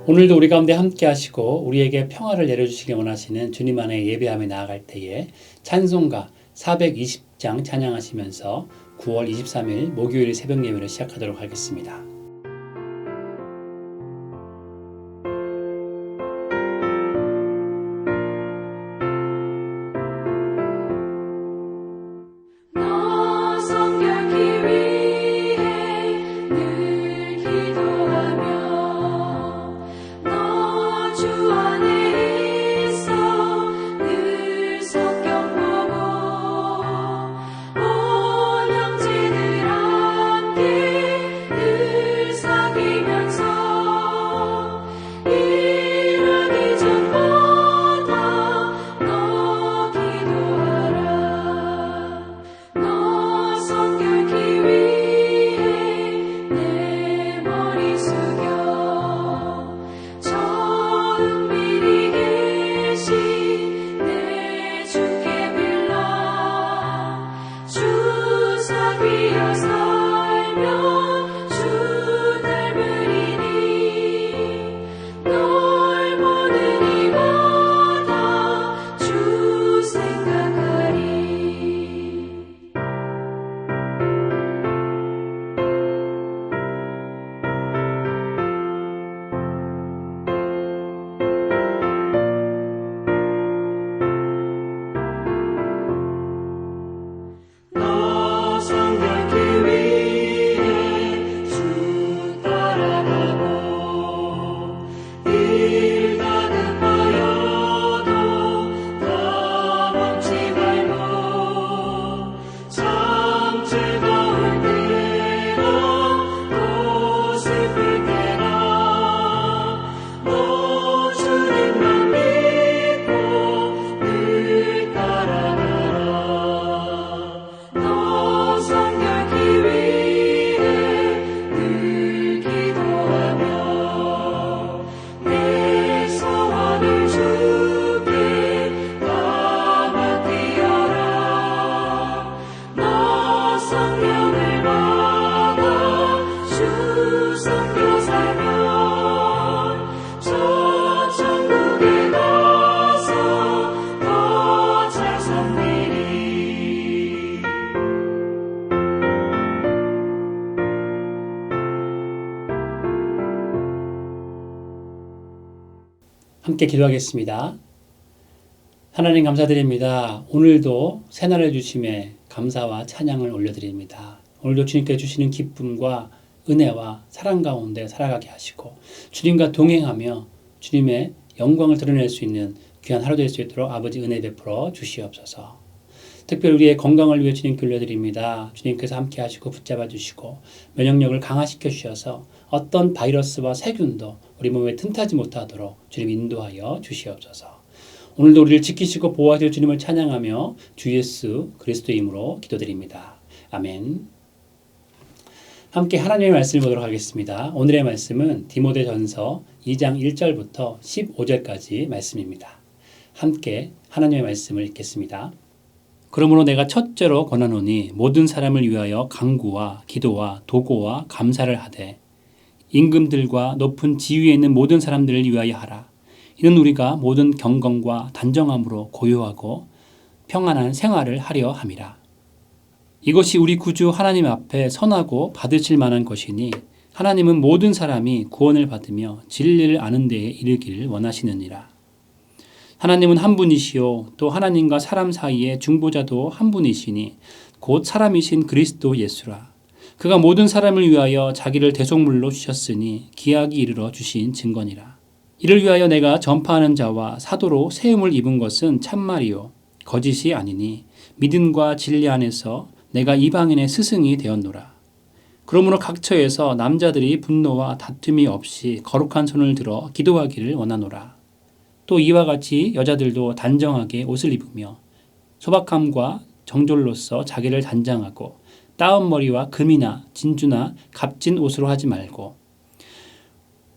오늘도 우리 가운데 함께 하시고 우리에게 평화를 내려주시기 원하시는 주님 안에 예배함에 나아갈 때에 찬송가 420장 찬양하시면서 9월 23일 목요일 새벽 예배를 시작하도록 하겠습니다. 함께 기도하겠습니다. 하나님 감사드립니다. 오늘도 새날을 주심에 감사와 찬양을 올려드립니다. 오늘도 주님께 주시는 기쁨과 은혜와 사랑 가운데 살아가게 하시고 주님과 동행하며 주님의 영광을 드러낼 수 있는 귀한 하루 될 수 있도록 아버지 은혜 베풀어 주시옵소서. 특별히 우리의 건강을 위해 주님께 올려드립니다. 주님께서 함께 하시고 붙잡아 주시고 면역력을 강화시켜 주셔서 어떤 바이러스와 세균도 우리 몸에 틈타지 못하도록 주님 인도하여 주시옵소서. 오늘도 우리를 지키시고 보호하실 주님을 찬양하며 주 예수 그리스도의 이름으로 기도드립니다. 아멘. 함께 하나님의 말씀을 보도록 하겠습니다. 오늘의 말씀은 디모데전서 2장 1절부터 15절까지 말씀입니다. 함께 하나님의 말씀을 읽겠습니다. 그러므로 내가 첫째로 권하노니 모든 사람을 위하여 간구와 기도와 도고와 감사를 하되 임금들과 높은 지위에 있는 모든 사람들을 위하여 하라. 이는 우리가 모든 경건과 단정함으로 고요하고 평안한 생활을 하려 함이라. 이것이 우리 구주 하나님 앞에 선하고 받으실 만한 것이니 하나님은 모든 사람이 구원을 받으며 진리를 아는 데에 이르기를 원하시느니라. 하나님은 한 분이시요 또 하나님과 사람 사이의 중보자도 한 분이시니 곧 사람이신 그리스도 예수라. 그가 모든 사람을 위하여 자기를 대속물로 주셨으니 기약이 이르러 주신 증거니라. 이를 위하여 내가 전파하는 자와 사도로 세움을 입은 것은 참말이요 거짓이 아니니 믿음과 진리 안에서 내가 이방인의 스승이 되었노라. 그러므로 각 처에서 남자들이 분노와 다툼이 없이 거룩한 손을 들어 기도하기를 원하노라. 또 이와 같이 여자들도 단정하게 옷을 입으며 소박함과 정졸로서 자기를 단장하고 따은 머리와 금이나 진주나 값진 옷으로 하지 말고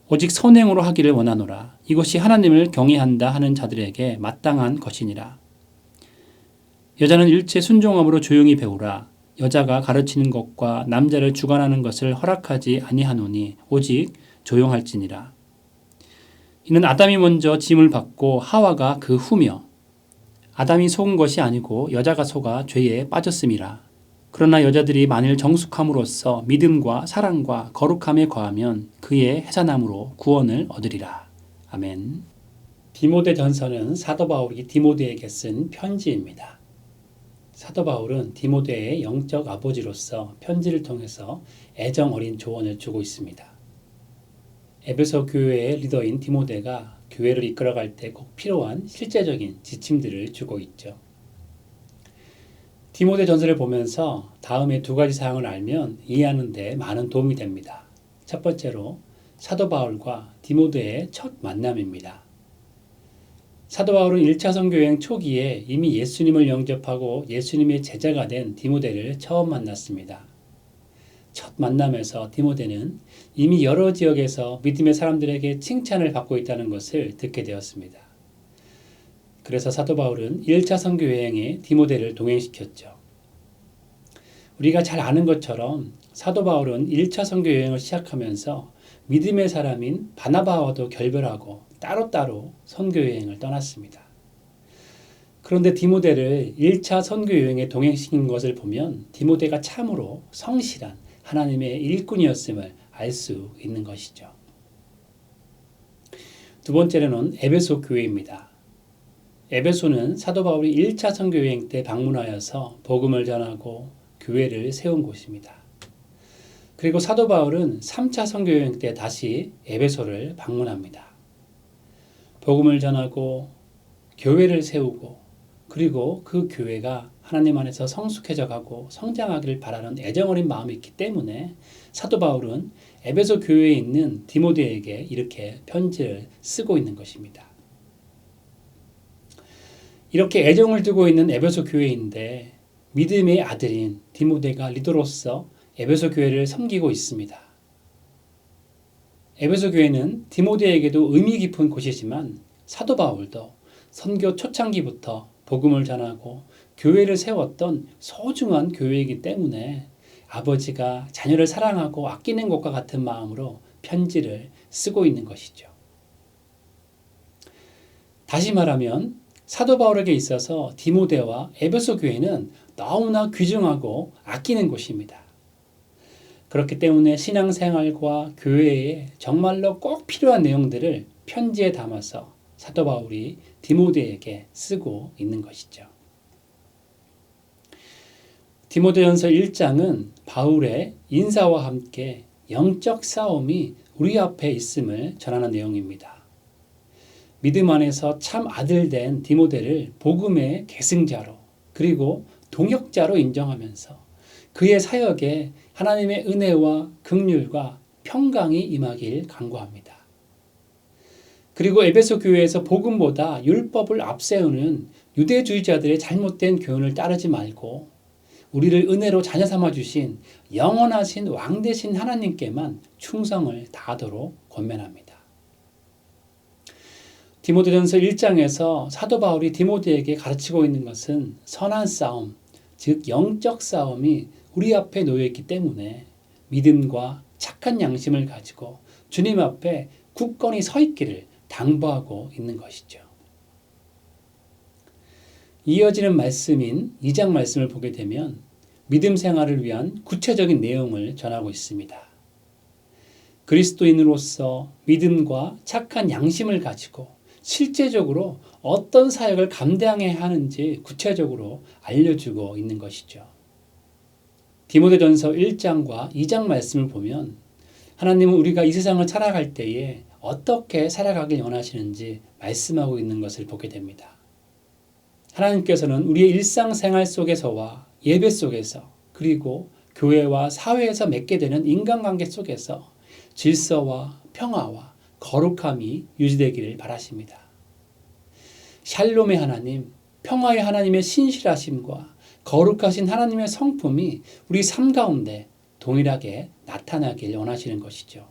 오직 선행으로 하기를 원하노라. 이것이 하나님을 경외한다 하는 자들에게 마땅한 것이니라. 여자는 일체 순종함으로 조용히 배우라. 여자가 가르치는 것과 남자를 주관하는 것을 허락하지 아니하노니 오직 조용할지니라. 이는 아담이 먼저 짐을 받고 하와가 그 후며 아담이 속은 것이 아니고 여자가 속아 죄에 빠졌음이라. 그러나 여자들이 만일 정숙함으로써 믿음과 사랑과 거룩함에 거하면 그의 해산함으로 구원을 얻으리라. 아멘. 디모데전서는 사도 바울이 디모데에게 쓴 편지입니다. 사도 바울은 디모데의 영적 아버지로서 편지를 통해서 애정 어린 조언을 주고 있습니다. 에베소 교회의 리더인 디모데가 교회를 이끌어갈 때 꼭 필요한 실제적인 지침들을 주고 있죠. 디모데 전서를 보면서 다음에 두 가지 사항을 알면 이해하는 데 많은 도움이 됩니다. 첫 번째로 사도 바울과 디모데의 첫 만남입니다. 사도 바울은 1차 선교여행 초기에 이미 예수님을 영접하고 예수님의 제자가 된 디모데를 처음 만났습니다. 첫 만남에서 디모데는 이미 여러 지역에서 믿음의 사람들에게 칭찬을 받고 있다는 것을 듣게 되었습니다. 그래서 사도 바울은 1차 선교 여행에 디모데를 동행시켰죠. 우리가 잘 아는 것처럼 사도 바울은 1차 선교 여행을 시작하면서 믿음의 사람인 바나바와도 결별하고 따로따로 선교 여행을 떠났습니다. 그런데 디모데를 1차 선교 여행에 동행시킨 것을 보면 디모데가 참으로 성실한 하나님의 일꾼이었음을 알 수 있는 것이죠. 두 번째로는 에베소 교회입니다. 에베소는 사도 바울이 1차 선교 여행 때 방문하여서 복음을 전하고 교회를 세운 곳입니다. 그리고 사도 바울은 3차 선교 여행 때 다시 에베소를 방문합니다. 복음을 전하고 교회를 세우고 그리고 그 교회가 하나님 안에서 성숙해져 가고 성장하기를 바라는 애정어린 마음이 있기 때문에 사도 바울은 에베소 교회에 있는 디모데에게 이렇게 편지를 쓰고 있는 것입니다. 이렇게 애정을 두고 있는 에베소 교회인데 믿음의 아들인 디모데가 리더로서 에베소 교회를 섬기고 있습니다. 에베소 교회는 디모데에게도 의미 깊은 곳이지만 사도 바울도 선교 초창기부터 복음을 전하고 교회를 세웠던 소중한 교회이기 때문에 아버지가 자녀를 사랑하고 아끼는 것과 같은 마음으로 편지를 쓰고 있는 것이죠. 다시 말하면 사도 바울에게 있어서 디모데와 에베소 교회는 너무나 귀중하고 아끼는 곳입니다. 그렇기 때문에 신앙생활과 교회에 정말로 꼭 필요한 내용들을 편지에 담아서 사도 바울이 디모데에게 쓰고 있는 것이죠. 디모데전서 1장은 바울의 인사와 함께 영적 싸움이 우리 앞에 있음을 전하는 내용입니다. 믿음 안에서 참 아들 된 디모데를 복음의 계승자로 그리고 동역자로 인정하면서 그의 사역에 하나님의 은혜와 긍휼과 평강이 임하길 간구합니다. 그리고 에베소 교회에서 복음보다 율법을 앞세우는 유대주의자들의 잘못된 교훈을 따르지 말고 우리를 은혜로 자녀 삼아 주신 영원하신 왕 되신 하나님께만 충성을 다하도록 권면합니다. 디모데전서 1장에서 사도 바울이 디모데에게 가르치고 있는 것은 선한 싸움, 즉 영적 싸움이 우리 앞에 놓여 있기 때문에 믿음과 착한 양심을 가지고 주님 앞에 굳건히 서 있기를 당부하고 있는 것이죠. 이어지는 말씀인 2장 말씀을 보게 되면 믿음 생활을 위한 구체적인 내용을 전하고 있습니다. 그리스도인으로서 믿음과 착한 양심을 가지고 실제적으로 어떤 사역을 감당해야 하는지 구체적으로 알려주고 있는 것이죠. 디모데전서 1장과 2장 말씀을 보면 하나님은 우리가 이 세상을 살아갈 때에 어떻게 살아가길 원하시는지 말씀하고 있는 것을 보게 됩니다. 하나님께서는 우리의 일상생활 속에서와 예배 속에서 그리고 교회와 사회에서 맺게 되는 인간관계 속에서 질서와 평화와 거룩함이 유지되기를 바라십니다. 샬롬의 하나님, 평화의 하나님의 신실하심과 거룩하신 하나님의 성품이 우리 삶 가운데 동일하게 나타나길 원하시는 것이죠.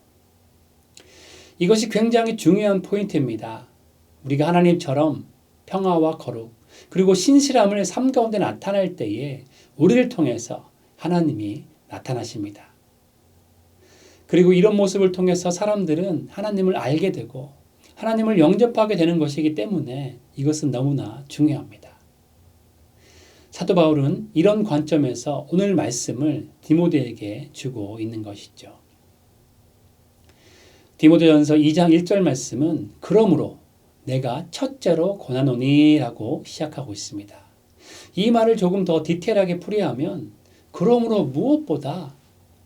이것이 굉장히 중요한 포인트입니다. 우리가 하나님처럼 평화와 거룩 그리고 신실함을 삶 가운데 나타낼 때에 우리를 통해서 하나님이 나타나십니다. 그리고 이런 모습을 통해서 사람들은 하나님을 알게 되고 하나님을 영접하게 되는 것이기 때문에 이것은 너무나 중요합니다. 사도 바울은 이런 관점에서 오늘 말씀을 디모데에게 주고 있는 것이죠. 디모데전서 2장 1절 말씀은 그러므로 내가 첫째로 권하노니 라고 시작하고 있습니다. 이 말을 조금 더 디테일하게 풀이하면 그러므로 무엇보다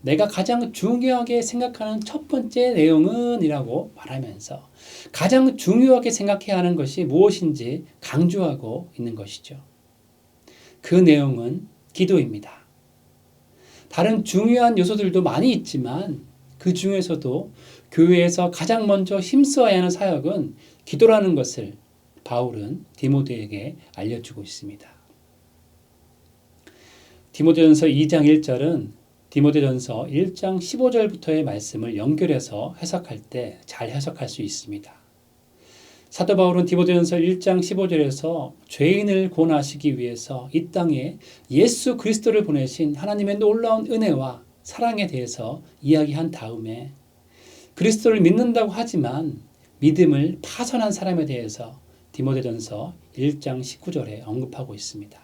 내가 가장 중요하게 생각하는 첫 번째 내용은 이라고 말하면서 가장 중요하게 생각해야 하는 것이 무엇인지 강조하고 있는 것이죠. 그 내용은 기도입니다. 다른 중요한 요소들도 많이 있지만 그 중에서도 교회에서 가장 먼저 힘써야 하는 사역은 기도라는 것을 바울은 디모데에게 알려주고 있습니다. 디모데전서 2장 1절은 디모데전서 1장 15절부터의 말씀을 연결해서 해석할 때 잘 해석할 수 있습니다. 사도 바울은 디모데전서 1장 15절에서 죄인을 구원하시기 위해서 이 땅에 예수 그리스도를 보내신 하나님의 놀라운 은혜와 사랑에 대해서 이야기한 다음에 그리스도를 믿는다고 하지만 믿음을 파선한 사람에 대해서 디모데전서 1장 19절에 언급하고 있습니다.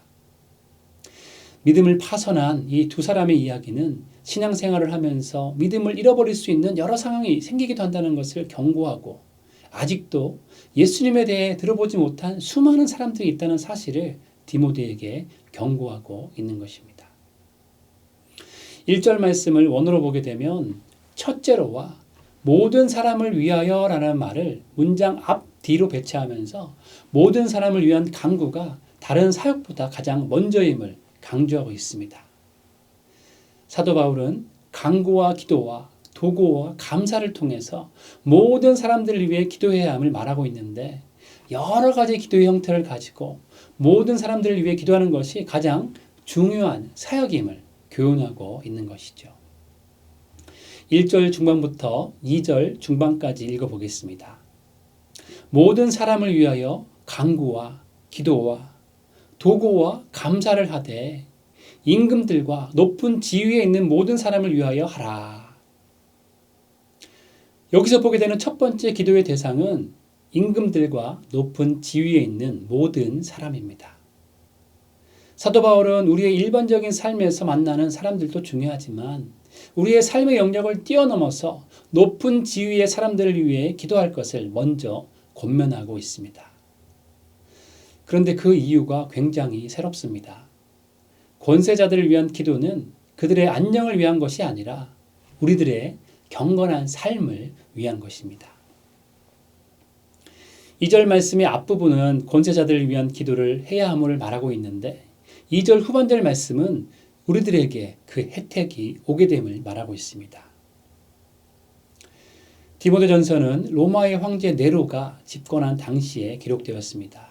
믿음을 파선한 이 두 사람의 이야기는 신앙생활을 하면서 믿음을 잃어버릴 수 있는 여러 상황이 생기기도 한다는 것을 경고하고 아직도 예수님에 대해 들어보지 못한 수많은 사람들이 있다는 사실을 디모데에게 경고하고 있는 것입니다. 1절 말씀을 원어로 보게 되면 첫째로와 모든 사람을 위하여 라는 말을 문장 앞 뒤로 배치하면서 모든 사람을 위한 강구가 다른 사역보다 가장 먼저임을 강조하고 있습니다. 사도 바울은 강구와 기도와 도구와 감사를 통해서 모든 사람들을 위해 기도해야 함을 말하고 있는데 여러 가지 기도의 형태를 가지고 모든 사람들을 위해 기도하는 것이 가장 중요한 사역임을 교훈하고 있는 것이죠. 1절 중반부터 2절 중반까지 읽어보겠습니다. 모든 사람을 위하여 간구와 기도와 도구와 감사를 하되 임금들과 높은 지위에 있는 모든 사람을 위하여 하라. 여기서 보게 되는 첫 번째 기도의 대상은 임금들과 높은 지위에 있는 모든 사람입니다. 사도 바울은 우리의 일반적인 삶에서 만나는 사람들도 중요하지만 우리의 삶의 영역을 뛰어넘어서 높은 지위의 사람들을 위해 기도할 것을 먼저 권면하고 있습니다. 그런데 그 이유가 굉장히 새롭습니다. 권세자들을 위한 기도는 그들의 안녕을 위한 것이 아니라 우리들의 경건한 삶을 위한 것입니다. 2절 말씀의 앞부분은 권세자들을 위한 기도를 해야 함을 말하고 있는데 2절 후반절 말씀은 우리들에게 그 혜택이 오게 됨을 말하고 있습니다. 디모데전서는 로마의 황제 네로가 집권한 당시에 기록되었습니다.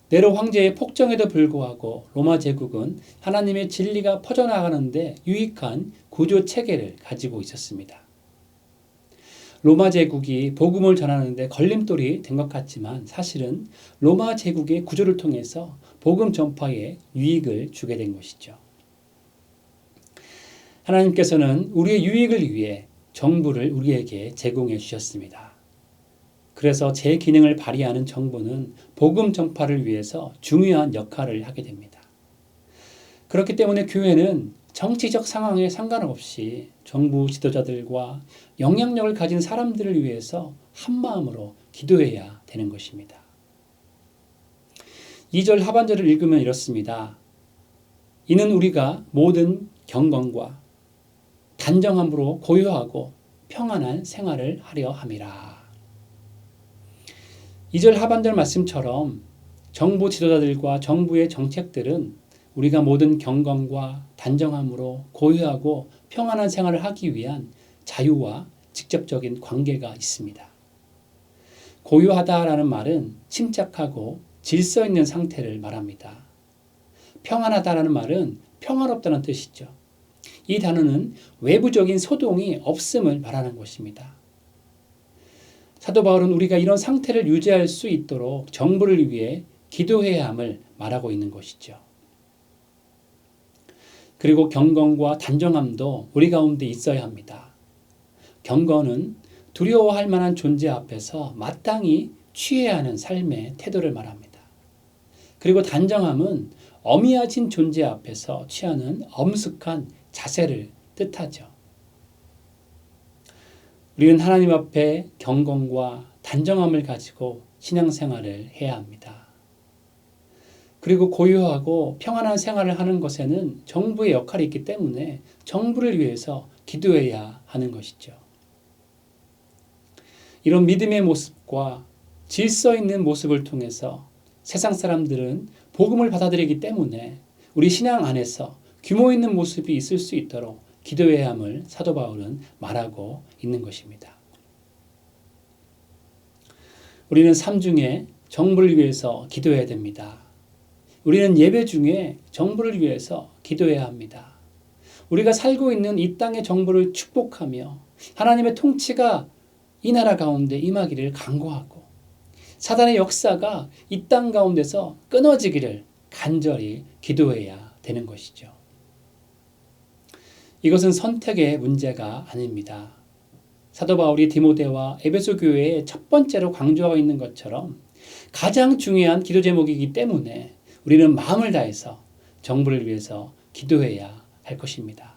네로 황제의 폭정에도 불구하고 로마 제국은 하나님의 진리가 퍼져나가는데 유익한 구조 체계를 가지고 있었습니다. 로마 제국이 복음을 전하는데 걸림돌이 된 것 같지만 사실은 로마 제국의 구조를 통해서 복음 전파에 유익을 주게 된 것이죠. 하나님께서는 우리의 유익을 위해 정부를 우리에게 제공해 주셨습니다. 그래서 제 기능을 발휘하는 정부는 복음 전파를 위해서 중요한 역할을 하게 됩니다. 그렇기 때문에 교회는 정치적 상황에 상관없이 정부 지도자들과 영향력을 가진 사람들을 위해서 한마음으로 기도해야 되는 것입니다. 2절 하반절을 읽으면 이렇습니다. 이는 우리가 모든 경건과 단정함으로 고요하고 평안한 생활을 하려 함이라. 2절 하반절 말씀처럼 정부 지도자들과 정부의 정책들은 우리가 모든 경건과 단정함으로 고요하고 평안한 생활을 하기 위한 자유와 직접적인 관계가 있습니다. 고요하다라는 말은 침착하고 질서 있는 상태를 말합니다. 평안하다라는 말은 평화롭다는 뜻이죠. 이 단어는 외부적인 소동이 없음을 말하는 것입니다. 사도 바울은 우리가 이런 상태를 유지할 수 있도록 정부를 위해 기도해야 함을 말하고 있는 것이죠. 그리고 경건과 단정함도 우리 가운데 있어야 합니다. 경건은 두려워할 만한 존재 앞에서 마땅히 취해야 하는 삶의 태도를 말합니다. 그리고 단정함은 어미해진 존재 앞에서 취하는 엄숙한 자세를 뜻하죠. 우리는 하나님 앞에 경건과 단정함을 가지고 신앙생활을 해야 합니다. 그리고 고요하고 평안한 생활을 하는 것에는 정부의 역할이 있기 때문에 정부를 위해서 기도해야 하는 것이죠. 이런 믿음의 모습과 질서 있는 모습을 통해서 세상 사람들은 복음을 받아들이기 때문에 우리 신앙 안에서 규모 있는 모습이 있을 수 있도록 기도해야 함을 사도 바울은 말하고 있는 것입니다. 우리는 삶 중에 정부를 위해서 기도해야 됩니다. 우리는 예배 중에 정부를 위해서 기도해야 합니다. 우리가 살고 있는 이 땅의 정부를 축복하며 하나님의 통치가 이 나라 가운데 임하기를 간구하고 사단의 역사가 이 땅 가운데서 끊어지기를 간절히 기도해야 되는 것이죠. 이것은 선택의 문제가 아닙니다. 사도 바울이 디모데와 에베소 교회에 첫 번째로 강조하고 있는 것처럼 가장 중요한 기도 제목이기 때문에 우리는 마음을 다해서 정부를 위해서 기도해야 할 것입니다.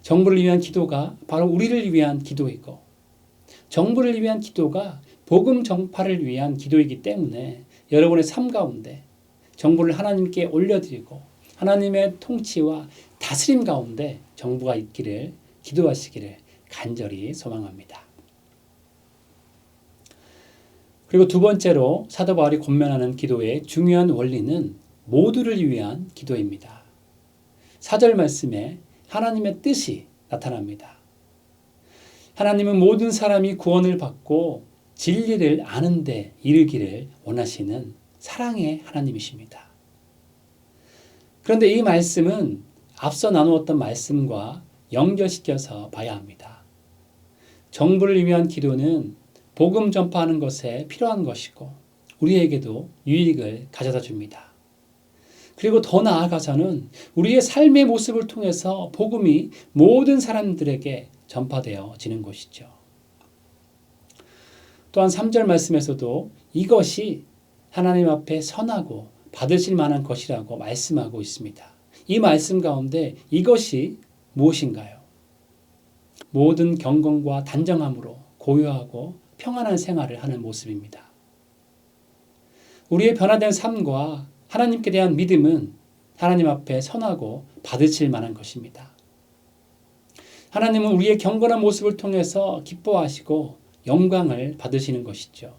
정부를 위한 기도가 바로 우리를 위한 기도이고 정부를 위한 기도가 복음 전파를 위한 기도이기 때문에 여러분의 삶 가운데 정부를 하나님께 올려드리고 하나님의 통치와 다스림 가운데 정부가 있기를 기도하시기를 간절히 소망합니다. 그리고 두 번째로 사도 바울이 권면하는 기도의 중요한 원리는 모두를 위한 기도입니다. 4절 말씀에 하나님의 뜻이 나타납니다. 하나님은 모든 사람이 구원을 받고 진리를 아는 데 이르기를 원하시는 사랑의 하나님이십니다. 그런데 이 말씀은 앞서 나누었던 말씀과 연결시켜서 봐야 합니다. 정부를 위한 기도는 복음 전파하는 것에 필요한 것이고 우리에게도 유익을 가져다 줍니다. 그리고 더 나아가서는 우리의 삶의 모습을 통해서 복음이 모든 사람들에게 전파되어지는 것이죠. 또한 3절 말씀에서도 이것이 하나님 앞에 선하고 받으실 만한 것이라고 말씀하고 있습니다. 이 말씀 가운데 이것이 무엇인가요? 모든 경건과 단정함으로 고요하고 평안한 생활을 하는 모습입니다. 우리의 변화된 삶과 하나님께 대한 믿음은 하나님 앞에 선하고 받으실 만한 것입니다. 하나님은 우리의 경건한 모습을 통해서 기뻐하시고 영광을 받으시는 것이죠.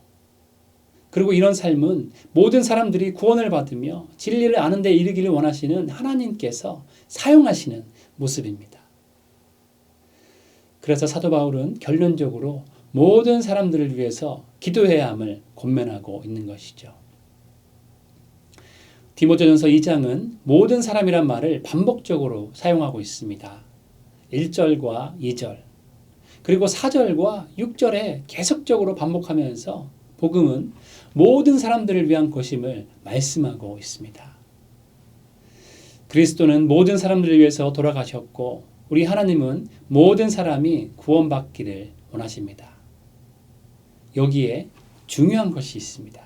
그리고 이런 삶은 모든 사람들이 구원을 받으며 진리를 아는 데 이르기를 원하시는 하나님께서 사용하시는 모습입니다. 그래서 사도 바울은 결론적으로 모든 사람들을 위해서 기도해야 함을 권면하고 있는 것이죠. 디모데전서 2장은 모든 사람이란 말을 반복적으로 사용하고 있습니다. 1절과 2절 그리고 4절과 6절에 계속적으로 반복하면서 복음은 모든 사람들을 위한 것임을 말씀하고 있습니다. 그리스도는 모든 사람들을 위해서 돌아가셨고 우리 하나님은 모든 사람이 구원받기를 원하십니다. 여기에 중요한 것이 있습니다.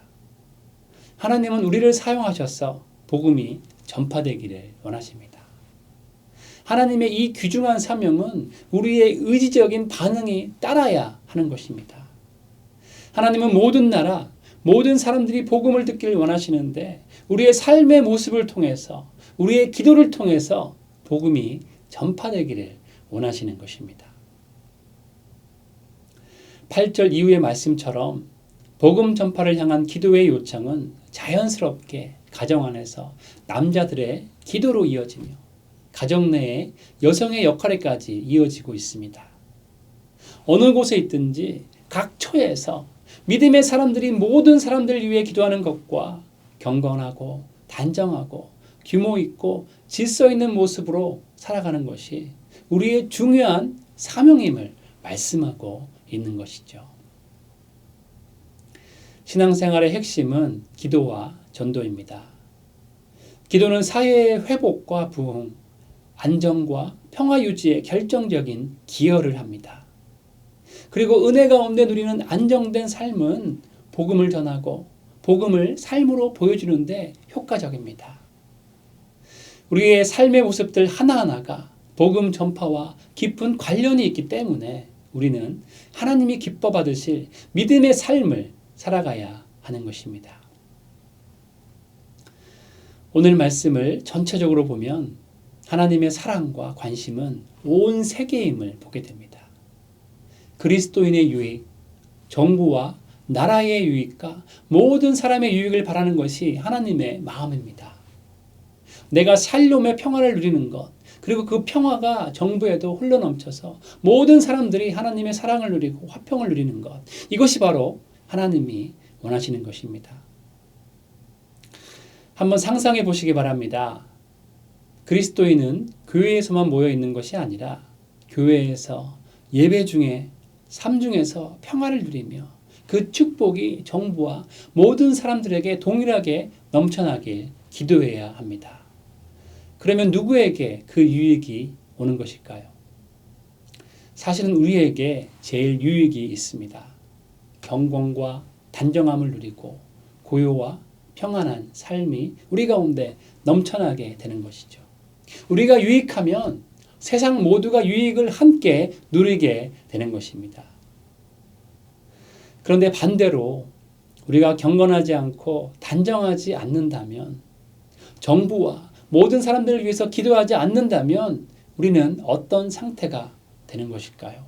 하나님은 우리를 사용하셔서 복음이 전파되기를 원하십니다. 하나님의 이 귀중한 사명은 우리의 의지적인 반응이 따라야 하는 것입니다. 하나님은 모든 나라, 모든 사람들이 복음을 듣기를 원하시는데 우리의 삶의 모습을 통해서 우리의 기도를 통해서 복음이 전파되기를 원하시는 것입니다. 8절 이후의 말씀처럼 복음 전파를 향한 기도의 요청은 자연스럽게 가정 안에서 남자들의 기도로 이어지며 가정 내에 여성의 역할에까지 이어지고 있습니다. 어느 곳에 있든지 각 처에서 믿음의 사람들이 모든 사람들을 위해 기도하는 것과 경건하고 단정하고 규모 있고 질서 있는 모습으로 살아가는 것이 우리의 중요한 사명임을 말씀하고 있는 것이죠. 신앙생활의 핵심은 기도와 전도입니다. 기도는 사회의 회복과 부흥, 안정과 평화 유지에 결정적인 기여를 합니다. 그리고 은혜 가운데 누리는 안정된 삶은 복음을 전하고 복음을 삶으로 보여주는데 효과적입니다. 우리의 삶의 모습들 하나하나가 복음 전파와 깊은 관련이 있기 때문에 우리는 하나님이 기뻐 받으실 믿음의 삶을 살아가야 하는 것입니다. 오늘 말씀을 전체적으로 보면 하나님의 사랑과 관심은 온 세계임을 보게 됩니다. 그리스도인의 유익, 정부와 나라의 유익과 모든 사람의 유익을 바라는 것이 하나님의 마음입니다. 내가 샬롬의 평화를 누리는 것, 그리고 그 평화가 정부에도 흘러넘쳐서 모든 사람들이 하나님의 사랑을 누리고 화평을 누리는 것, 이것이 바로 하나님이 원하시는 것입니다. 한번 상상해 보시기 바랍니다. 그리스도인은 교회에서만 모여 있는 것이 아니라 교회에서 예배 중에 삶 중에서 평화를 누리며 그 축복이 정부와 모든 사람들에게 동일하게 넘쳐나길 기도해야 합니다. 그러면 누구에게 그 유익이 오는 것일까요? 사실은 우리에게 제일 유익이 있습니다. 경건과 단정함을 누리고 고요와 평안한 삶이 우리 가운데 넘쳐나게 되는 것이죠. 우리가 유익하면 세상 모두가 유익을 함께 누리게 되는 것입니다. 그런데 반대로 우리가 경건하지 않고 단정하지 않는다면, 정부와 모든 사람들을 위해서 기도하지 않는다면 우리는 어떤 상태가 되는 것일까요?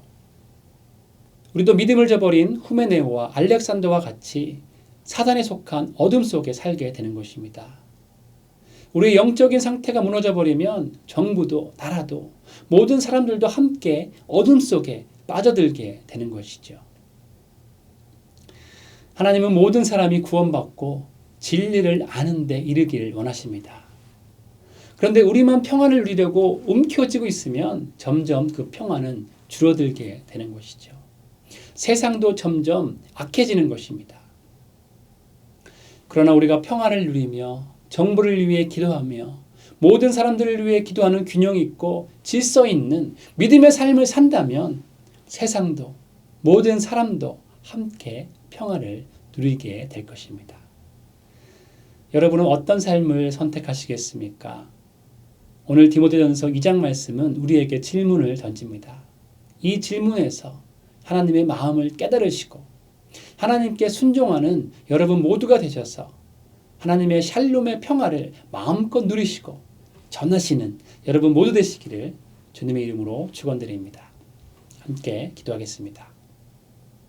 우리도 믿음을 저버린 후메네오와 알렉산더와 같이 사단에 속한 어둠 속에 살게 되는 것입니다. 우리의 영적인 상태가 무너져버리면 정부도 나라도 모든 사람들도 함께 어둠 속에 빠져들게 되는 것이죠. 하나님은 모든 사람이 구원받고 진리를 아는 데 이르기를 원하십니다. 그런데 우리만 평안을 누리려고 움켜쥐고 있으면 점점 그 평안은 줄어들게 되는 것이죠. 세상도 점점 악해지는 것입니다. 그러나 우리가 평안을 누리며 정부를 위해 기도하며 모든 사람들을 위해 기도하는 균형 있고 질서 있는 믿음의 삶을 산다면 세상도 모든 사람도 함께 평안을 누리게 될 것입니다. 여러분은 어떤 삶을 선택하시겠습니까? 오늘 디모데전서 2장 말씀은 우리에게 질문을 던집니다. 이 질문에서 하나님의 마음을 깨달으시고 하나님께 순종하는 여러분 모두가 되셔서 하나님의 샬롬의 평화를 마음껏 누리시고 전하시는 여러분 모두 되시기를 주님의 이름으로 축원드립니다. 함께 기도하겠습니다.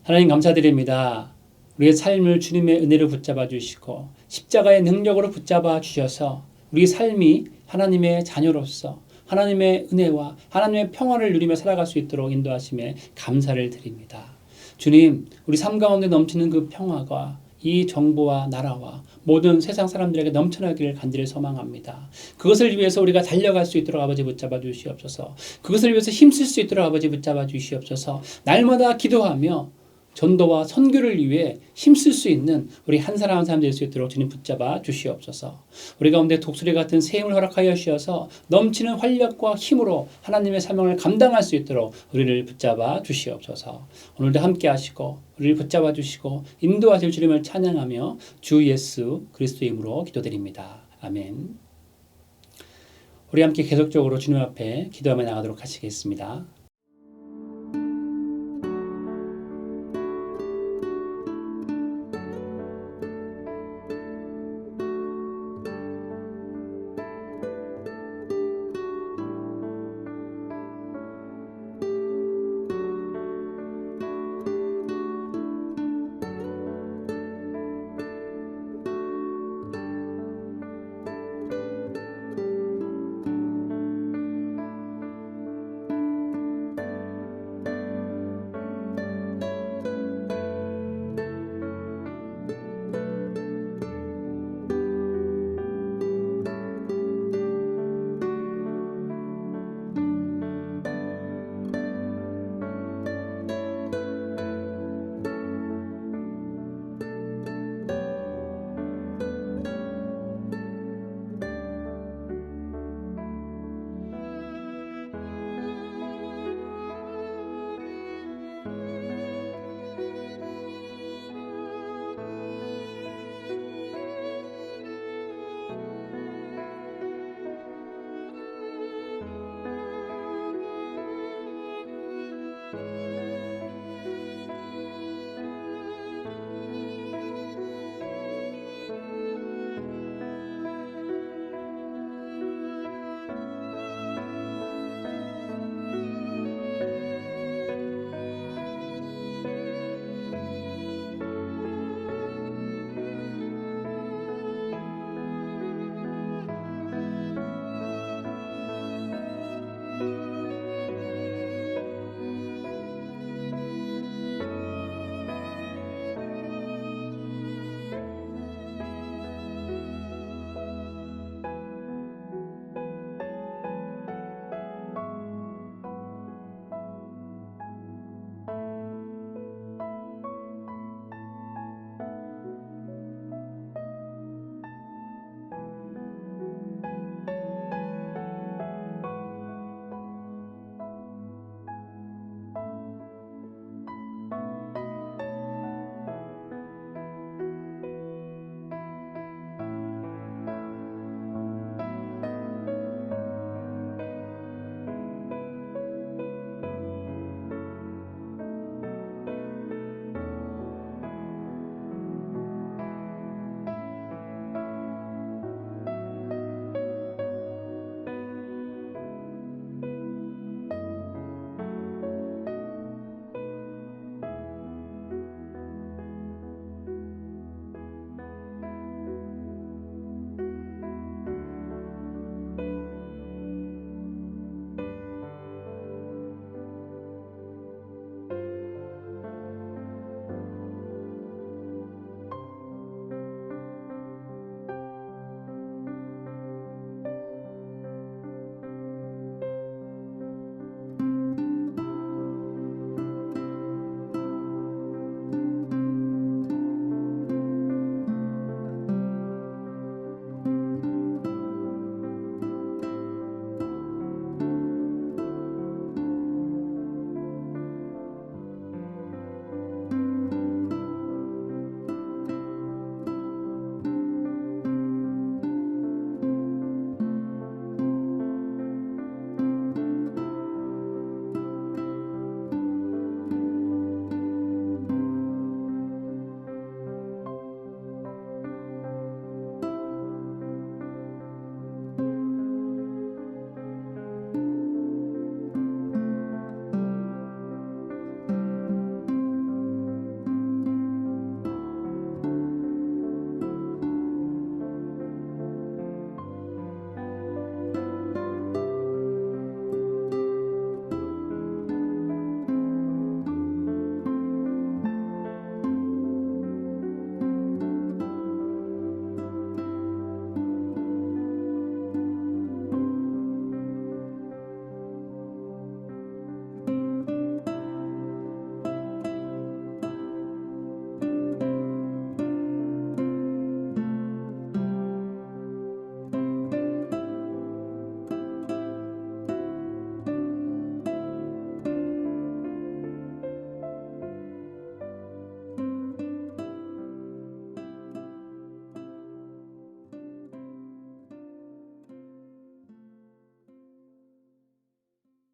하나님 감사드립니다. 우리의 삶을 주님의 은혜로 붙잡아 주시고 십자가의 능력으로 붙잡아 주셔서 우리 삶이 하나님의 자녀로서 하나님의 은혜와 하나님의 평화를 누리며 살아갈 수 있도록 인도하심에 감사를 드립니다. 주님, 우리 삶 가운데 넘치는 그 평화가 이 정부와 나라와 모든 세상 사람들에게 넘쳐나기를 간절히 소망합니다. 그것을 위해서 우리가 달려갈 수 있도록 아버지 붙잡아 주시옵소서. 그것을 위해서 힘쓸 수 있도록 아버지 붙잡아 주시옵소서. 날마다 기도하며 전도와 선교를 위해 힘쓸 수 있는 우리 한 사람 한 사람 될 수 있도록 주님 붙잡아 주시옵소서. 우리 가운데 독수리 같은 새 힘을 허락하여 주셔서 넘치는 활력과 힘으로 하나님의 사명을 감당할 수 있도록 우리를 붙잡아 주시옵소서. 오늘도 함께 하시고 우리를 붙잡아 주시고 인도하실 주님을 찬양하며 주 예수 그리스도의 이름으로 기도드립니다. 아멘. 우리 함께 계속적으로 주님 앞에 기도하며 나가도록 하시겠습니다.